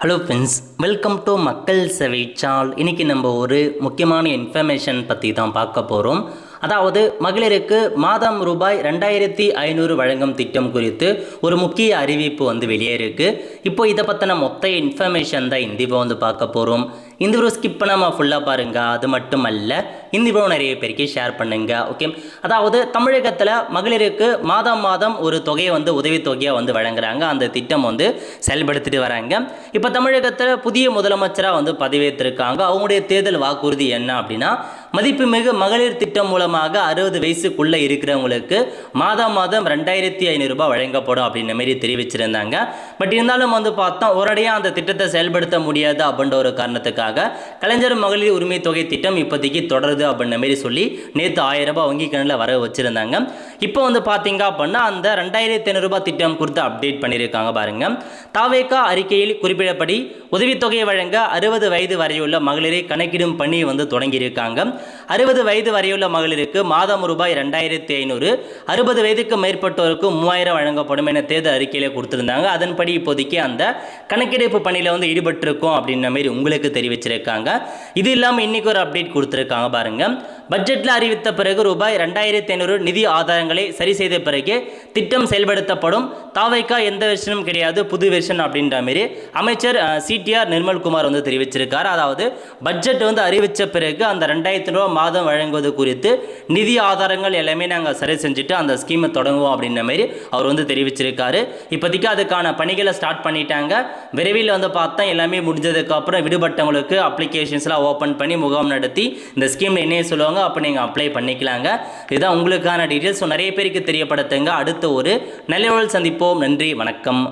Hello friends, welcome to மக்கள் சேவை channel. இன்றைக்கி நம்ம ஒரு முக்கியமான இன்ஃபர்மேஷன் பற்றி தான் பார்க்க போகிறோம். அதாவது மகளிருக்கு மாதம் ரூபாய் 2500 வழங்கும் திட்டம் குறித்து ஒரு முக்கிய அறிவிப்பு வெளியே இருக்குது. இப்போ இதை பற்றின மொத்த இன்ஃபர்மேஷன் தான் இந்த வீடியோ பார்க்க போகிறோம். இந்த வீடியோ ஸ்கிப் பண்ணாமல் ஃபுல்லாக பாருங்கள். அது மட்டும் அல்ல, இந்த வீடியோ நிறைய பேருக்கு ஷேர் பண்ணுங்க. ஓகே, அதாவது தமிழகத்தில் மகளிருக்கு மாதம் மாதம் ஒரு தொகையை உதவித்தொகையாக வழங்குறாங்க. அந்த திட்டம் செயல்படுத்திட்டு வராங்க. இப்போ தமிழகத்தில் புதிய முதலமைச்சராக பதவியேற்றிருக்காங்க. அவங்களுடைய தேர்தல் வாக்குறுதி என்ன அப்படின்னா, மதிப்புமிகு மகளிர் திட்டம் மூலமாக 60 வயசுக்குள்ளே இருக்கிறவங்களுக்கு மாதம் மாதம் 2500 ரூபாய் வழங்கப்படும் அப்படின்ற மாரி தெரிவிச்சிருந்தாங்க. பட் இருந்தாலும் பார்த்தா ஒரடியாக அந்த திட்டத்தை செயல்படுத்த முடியாது அப்படின்ற ஒரு காரணத்துக்காக கலைஞர் மகளிர் உரிமை தொகை திட்டம் இப்போதைக்கு தொடருது அப்படின்ற மாரி சொல்லி நேற்று 1000 ரூபாய் வங்கி கணக்கில் வர வச்சிருந்தாங்க. இப்போ பார்த்தீங்க அப்படின்னா அந்த 2500 ரூபாய் திட்டம் குறித்து அப்டேட் பண்ணியிருக்காங்க. பாருங்க, தாவேகா அறிக்கையில் குறிப்பிடப்படி உதவித்தொகை வழங்க 60 வயது வரையுள்ள மகளிரை கணக்கிடும் பணி தொடங்கியிருக்காங்க. 60 வயது வரையுள்ள மகளிருக்கு மாதம் ரூபாய் 2500, 60 வயதுக்கு மேற்பட்டோருக்கு 3000 வழங்கப்படும் என தேர்தல் அறிக்கையில் கொடுத்திருந்தாங்க. அதன்படி இப்போதைக்கு அந்த கணக்கெடுப்பு பணியில் ஈடுபட்டிருக்கோம் அப்படின்ற மாதிரி உங்களுக்கு தெரிவிச்சிருக்காங்க. இது இல்லாமல் இன்னைக்கு ஒரு அப்டேட் கொடுத்துருக்காங்க. பாருங்க, பட்ஜெட்டில் அறிவித்த பிறகு ரூபாய் 2500 நிதி ஆதாரங்களை சரி செய்த பிறகு திட்டம் செயல்படுத்தப்படும். தாவைக்கா எந்த வெர்ஷனும் கிடையாது, புது வெர்ஷன் அப்படின்ற மாதிரி அமைச்சர் சிடிஆர் நிர்மல்குமார் தெரிவிச்சிருக்காரு. அதாவது பட்ஜெட் அறிவித்த பிறகு அந்த 2500 ரூபாய் மாதம் வழங்குவது குறித்து நிதி ஆதாரங்கள் எல்லாமே நாங்கள் சரி செஞ்சுட்டு அந்த ஸ்கீமை தொடங்குவோம் அப்படின்ற மாதிரி அவர் தெரிவிச்சிருக்காரு. இப்போதைக்கு அதுக்கான பணிகளை ஸ்டார்ட் பண்ணிட்டாங்க. விரைவில் பார்த்தா எல்லாமே முடிஞ்சதுக்கு அப்புறம் விடுபட்டவங்களுக்கு அப்ளிகேஷன்ஸ்லாம் ஓப்பன் பண்ணி முகாம் நடத்தி இந்த ஸ்கீமில் என்ன சொல்லுவாங்க அப்போ நீங்கள் அப்ளை பண்ணிக்கலாங்க. இதுதான் உங்களுக்கான டீட்டெயில்ஸ். நிறைய பேருக்கு தெரியப்படுத்துங்க. அடுத்த ஒரு நல்ல சந்திப்போம். நன்றி, வணக்கம்.